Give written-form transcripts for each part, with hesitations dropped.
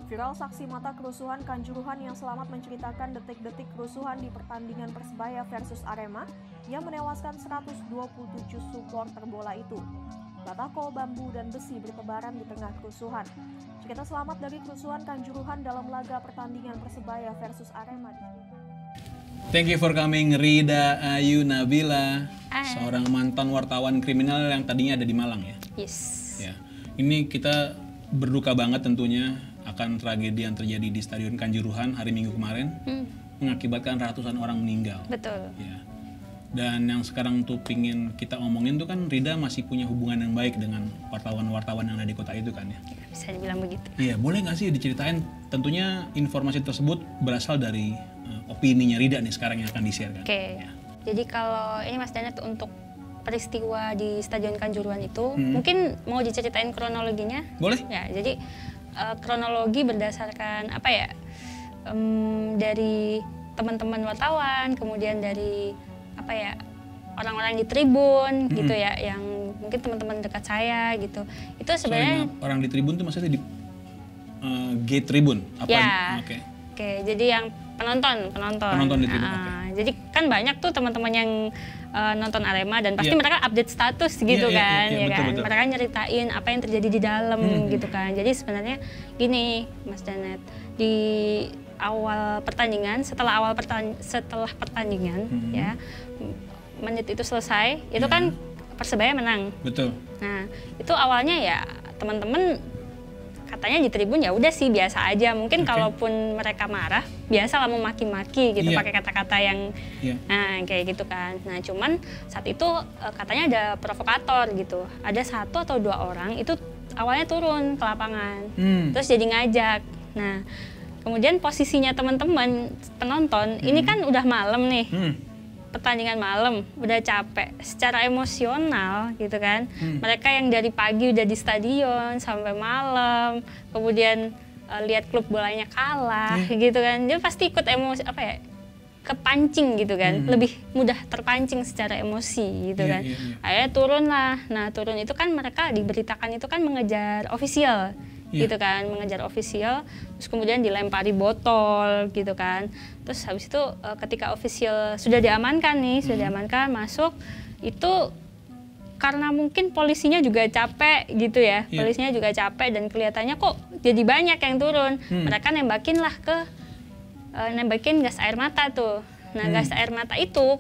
Viral saksi mata kerusuhan Kanjuruhan yang selamat menceritakan detik-detik kerusuhan di pertandingan Persebaya versus Arema yang menewaskan 127 supporter bola itu. Batako, bambu, dan besi bertebaran di tengah kerusuhan. Cerita selamat dari kerusuhan Kanjuruhan dalam laga pertandingan Persebaya versus Arema. Thank you for coming, Rida Ayu Nabila, seorang mantan wartawan kriminal yang tadinya ada di Malang ya. Yes. Ya, ini kita berduka banget tentunya akan tragedi yang terjadi di Stadion Kanjuruhan hari Minggu kemarin, mengakibatkan ratusan orang meninggal. Betul. Ya. Dan yang sekarang tuh pingin kita omongin tuh kan Rida masih punya hubungan yang baik dengan wartawan-wartawan yang ada di kota itu kan ya? Bisa dibilang begitu. Iya, boleh nggak sih diceritain? Tentunya informasi tersebut berasal dari opininya Rida nih sekarang yang akan di-share kan? Oke. Ya. Jadi kalau ini Mas Danet untuk peristiwa di Stadion Kanjuruhan itu, mungkin mau diceritain kronologinya? Boleh? Ya, jadi kronologi berdasarkan apa ya? Dari teman-teman wartawan, kemudian dari apa ya? Orang-orang di tribun gitu ya, yang mungkin teman-teman dekat saya gitu. Itu sebenarnya orang di tribun tuh maksudnya di gate tribun apa? Ya. Oke. Oke, jadi yang penonton di tribun. Jadi kan banyak tuh teman-teman yang nonton Arema dan pasti mereka update status gitu kan, ya kan. Betul. Mereka nyeritain apa yang terjadi di dalam gitu kan. Jadi sebenarnya gini, Mas Danet, di awal pertandingan, setelah pertandingan ya, menit itu selesai, itu kan Persebaya menang. Betul. Nah, itu awalnya ya teman-teman katanya di tribun ya udah sih biasa aja. Mungkin kalaupun mereka marah, biasa lah mau maki-maki gitu, pakai kata-kata yang nah kayak gitu kan. Nah, cuman saat itu katanya ada provokator gitu. Ada 1 atau 2 orang itu awalnya turun ke lapangan. Terus jadi ngajak. Nah, kemudian posisinya teman-teman penonton, ini kan udah malam nih. Pertandingan malam, udah capek secara emosional gitu kan. Mereka yang dari pagi udah di stadion sampai malam, kemudian lihat klub bolanya kalah gitu kan. Dia pasti ikut emosi apa ya? Kepancing gitu kan. Lebih mudah terpancing secara emosi gitu kan. Akhirnya turun lah. Nah, turun itu kan mereka diberitakan itu kan mengejar ofisial. Gitu kan, mengejar ofisial, terus kemudian dilempari botol gitu kan. Terus habis itu ketika ofisial sudah diamankan nih, sudah diamankan masuk, itu karena mungkin polisinya juga capek gitu ya, polisinya juga capek dan kelihatannya kok jadi banyak yang turun. Mereka nembakin gas air mata tuh. Nah, gas air mata itu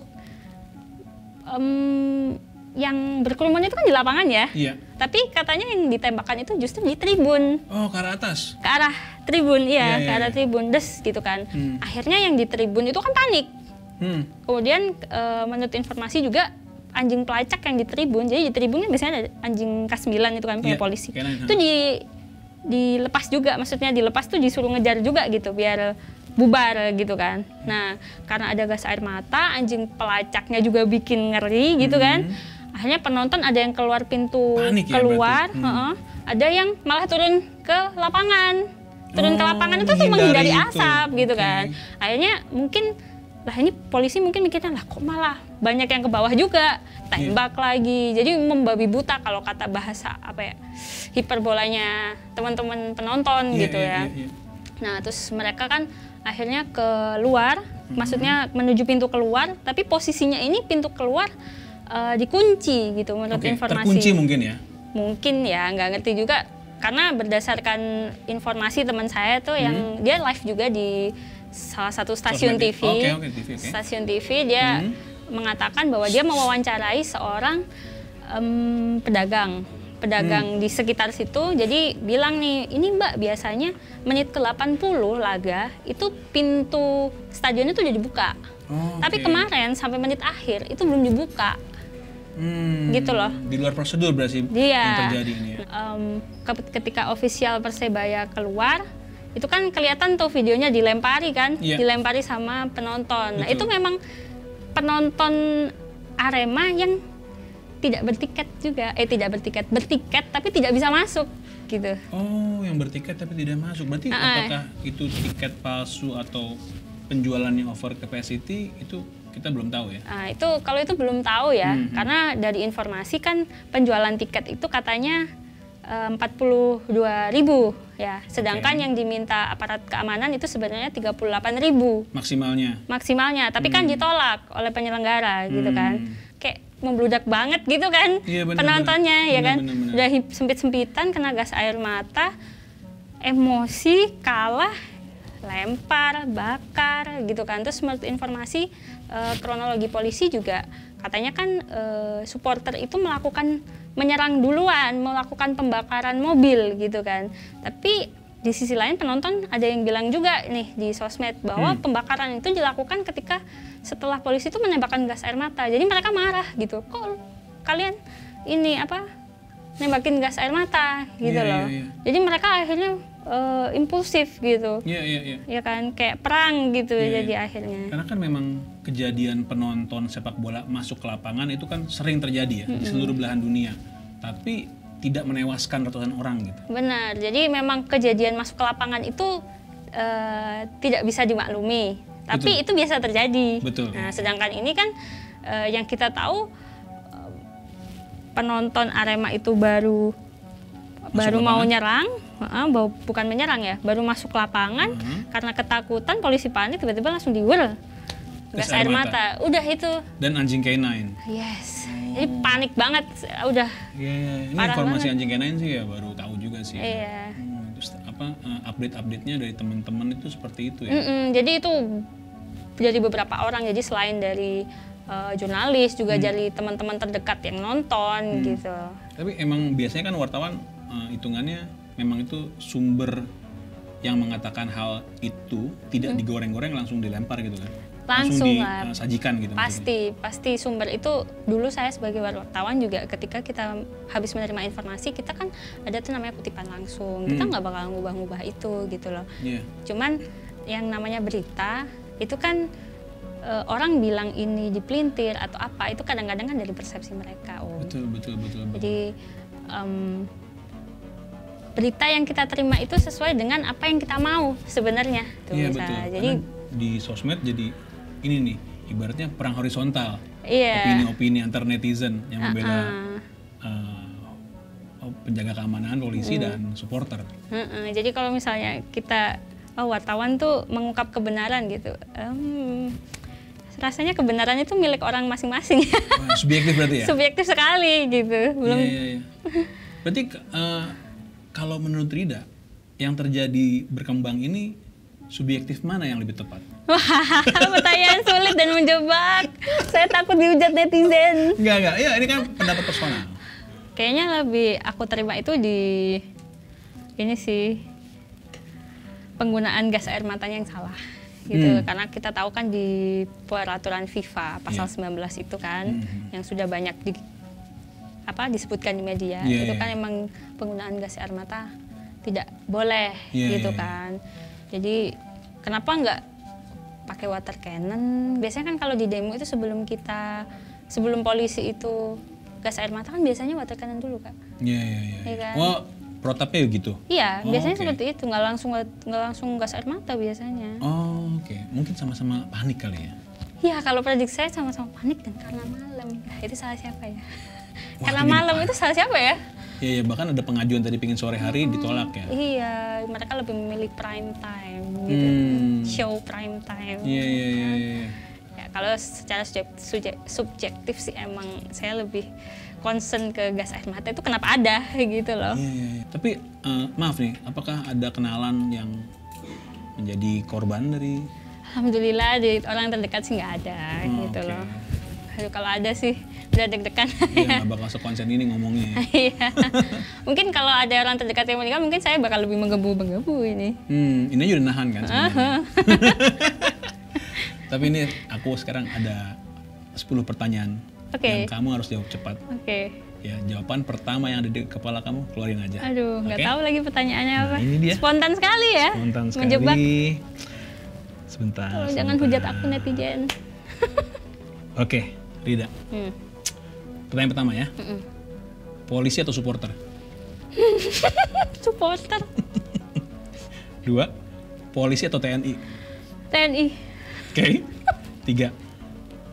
yang berkerumun itu kan di lapangan ya. Tapi katanya yang ditembakkan itu justru di tribun. Oh, ke arah atas? Ke arah tribun, ke arah tribun, des gitu kan. Akhirnya yang di tribun itu kan panik. Kemudian menurut informasi juga anjing pelacak yang di tribun, jadi di tribunnya biasanya ada anjing K9 itu kan punya polisi. Itu dilepas juga, maksudnya dilepas tuh disuruh ngejar juga gitu biar bubar gitu kan. Nah, karena ada gas air mata, anjing pelacaknya juga bikin ngeri gitu kan. Akhirnya penonton ada yang keluar pintu keluar, ada yang malah turun ke lapangan. Turun ke lapangan itu tuh menghindari asap gitu kan. Akhirnya mungkin, lah ini polisi mungkin mikirnya, lah kok malah banyak yang ke bawah juga, tembak lagi. Jadi membabi buta kalau kata bahasa apa ya, hiperbolanya teman-teman penonton gitu ya. Nah, terus mereka kan akhirnya keluar, maksudnya menuju pintu keluar, tapi posisinya ini pintu keluar dikunci gitu menurut informasi. Terkunci mungkin ya? Mungkin ya, nggak ngerti juga. Karena berdasarkan informasi teman saya tuh yang dia live juga di salah satu stasiun TV. Stasiun TV dia mengatakan bahwa dia mewawancarai seorang pedagang di sekitar situ. Jadi bilang nih, ini Mbak biasanya menit ke 80 laga itu pintu stadionnya tuh udah dibuka. Tapi kemarin sampai menit akhir itu belum dibuka. Gitu loh. Di luar prosedur berarti yang terjadi ini ya. Ketika ofisial Persebaya keluar, itu kan kelihatan tuh videonya dilempari kan, dilempari sama penonton. Nah, itu memang penonton Arema yang tidak bertiket juga, bertiket tapi tidak bisa masuk gitu. Oh, yang bertiket tapi tidak masuk. Berarti apakah itu tiket palsu atau penjualannya over capacity itu kita belum tahu ya? Nah, kalau itu belum tahu ya, karena dari informasi kan penjualan tiket itu katanya 42.000 ya. Sedangkan yang diminta aparat keamanan itu sebenarnya 38.000 maksimalnya. Tapi kan ditolak oleh penyelenggara gitu kan. Kayak membludak banget gitu kan penontonnya ya kan. Udah sempit-sempitan kena gas air mata, emosi, kalah, lempar, bakar gitu kan. Terus menurut informasi kronologi polisi juga katanya kan supporter itu menyerang duluan, melakukan pembakaran mobil gitu kan. Tapi di sisi lain penonton ada yang bilang juga nih di sosmed bahwa pembakaran itu dilakukan ketika setelah polisi itu menembakkan gas air mata. Jadi mereka marah gitu. Kok kalian ini nembakin gas air mata gitu loh. Jadi mereka akhirnya impulsif gitu. Ya kan kayak perang gitu jadi akhirnya. Karena kan memang kejadian penonton sepak bola masuk ke lapangan itu kan sering terjadi ya di seluruh belahan dunia. Tapi tidak menewaskan ratusan orang gitu. Benar. Jadi memang kejadian masuk ke lapangan itu tidak bisa dimaklumi. Tapi itu biasa terjadi. Betul. Nah, sedangkan ini kan yang kita tahu penonton Arema itu baru mau nyerang, bukan menyerang ya, baru masuk lapangan karena ketakutan polisi panik tiba-tiba langsung diwer gas air mata. Udah itu. Dan anjing K9. Yes. Jadi panik banget, udah. Ini informasi banget. Anjing K9 sih ya baru tahu juga sih. Iya. Terus update-update-nya dari teman-teman itu seperti itu ya. Jadi itu dari beberapa orang, jadi selain dari jurnalis juga dari teman-teman terdekat yang nonton gitu. Tapi emang biasanya kan wartawan hitungannya memang itu sumber yang mengatakan hal itu tidak digoreng-goreng langsung dilempar gitu kan. Langsung disajikan gitu. Pasti sumber itu. Dulu saya sebagai wartawan juga ketika kita habis menerima informasi, kita kan ada tuh namanya kutipan langsung. Kita nggak bakal ngubah-ngubah itu gitu loh. Cuman yang namanya berita itu kan orang bilang ini dipelintir atau apa, itu kadang-kadang kan dari persepsi mereka. Betul. Jadi berita yang kita terima itu sesuai dengan apa yang kita mau sebenarnya. Betul. Jadi di sosmed jadi ini nih, ibaratnya perang horizontal. Opini-opini antar netizen yang membela penjaga keamanan, polisi dan supporter. Jadi kalau misalnya kita wartawan tuh mengungkap kebenaran gitu, rasanya kebenarannya itu milik orang masing-masing. Subjektif berarti ya? Subjektif sekali gitu. Belum. Berarti kalau menurut Rida, yang terjadi berkembang ini subjektif mana yang lebih tepat? Wah, pertanyaan sulit dan menjebak. Saya takut dihujat netizen. Enggak. Ya, ini kan pendapat personal. Kayaknya lebih aku terima itu di ini sih, penggunaan gas air matanya yang salah gitu. Karena kita tahu kan di peraturan FIFA pasal 19 itu kan yang sudah banyak disebutkan di media. Itu kan emang penggunaan gas air mata tidak boleh gitu kan. Jadi kenapa nggak pakai water cannon? Biasanya kan kalau di demo itu sebelum polisi itu gas air mata kan biasanya water cannon dulu Kak. Iya. Kan? Protapnya gitu? Iya, biasanya seperti itu, nggak langsung gas air mata biasanya. Mungkin sama-sama panik kali ya? Iya, kalau prediksi saya sama-sama panik dan karena malam. Itu salah siapa ya? Karena malam itu salah siapa ya? Iya, bahkan ada pengajuan tadi pingin sore hari ditolak ya? Iya, mereka lebih memilih prime time gitu, show prime time. Iya. Ya, kalau secara subjektif sih emang saya lebih concern ke gas air mata itu kenapa ada gitu loh. Iya. Tapi maaf nih, apakah ada kenalan yang menjadi korban dari? Alhamdulillah di orang terdekat sih nggak ada gitu loh. Aduh, kalau ada sih udah deg-degan. Iya, nggak bakal sekonsen ini ngomongnya. Iya. Mungkin kalau ada orang terdekat yang meninggal, mungkin saya bakal lebih menggebu-gebu ini. Ini aja udah nahan kan sebenarnya. Tapi ini aku sekarang ada 10 pertanyaan yang kamu harus jawab cepat. Ya, jawaban pertama yang ada di kepala kamu keluarin aja. Aduh, nggak tahu lagi pertanyaannya apa. Ini dia. Spontan sekali ya. Menjebak. Sebentar. Jangan hujat aku netizen. Oke, Rida. Pertanyaan pertama ya. Polisi atau supporter? Supporter. 2. Polisi atau TNI? TNI. Oke. 3.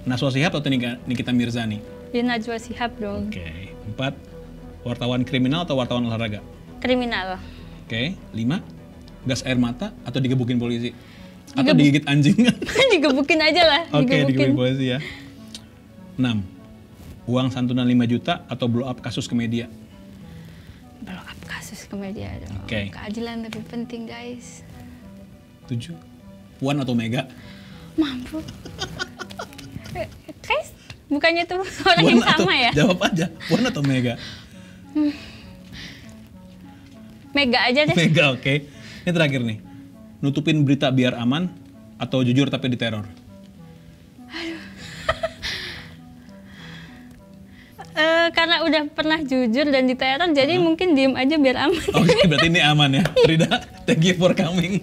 Najwa Shihab atau Nikita Mirzani? Ya Najwa Shihab dong. Oke. 4. Wartawan kriminal atau wartawan olahraga? Kriminal. Oke, 5. Gas air mata atau digebukin polisi? Atau digigit anjing? Digebukin aja lah. Oke, digebukin polisi ya. 6. Uang santunan 5 juta atau blow up kasus ke media? Blow up kasus ke media. Oke. Keadilan lebih penting, guys. 7. Puan atau Mega? Mampu. Guys, bukannya tuh orang yang sama ya? Jawab aja, Puan atau Mega? Mega aja deh. Mega, oke. Ini terakhir nih. Nutupin berita biar aman atau jujur tapi diteror? Karena udah pernah jujur dan diteror, jadi mungkin diem aja biar aman. Oke, berarti ini aman ya. Frida, thank you for coming.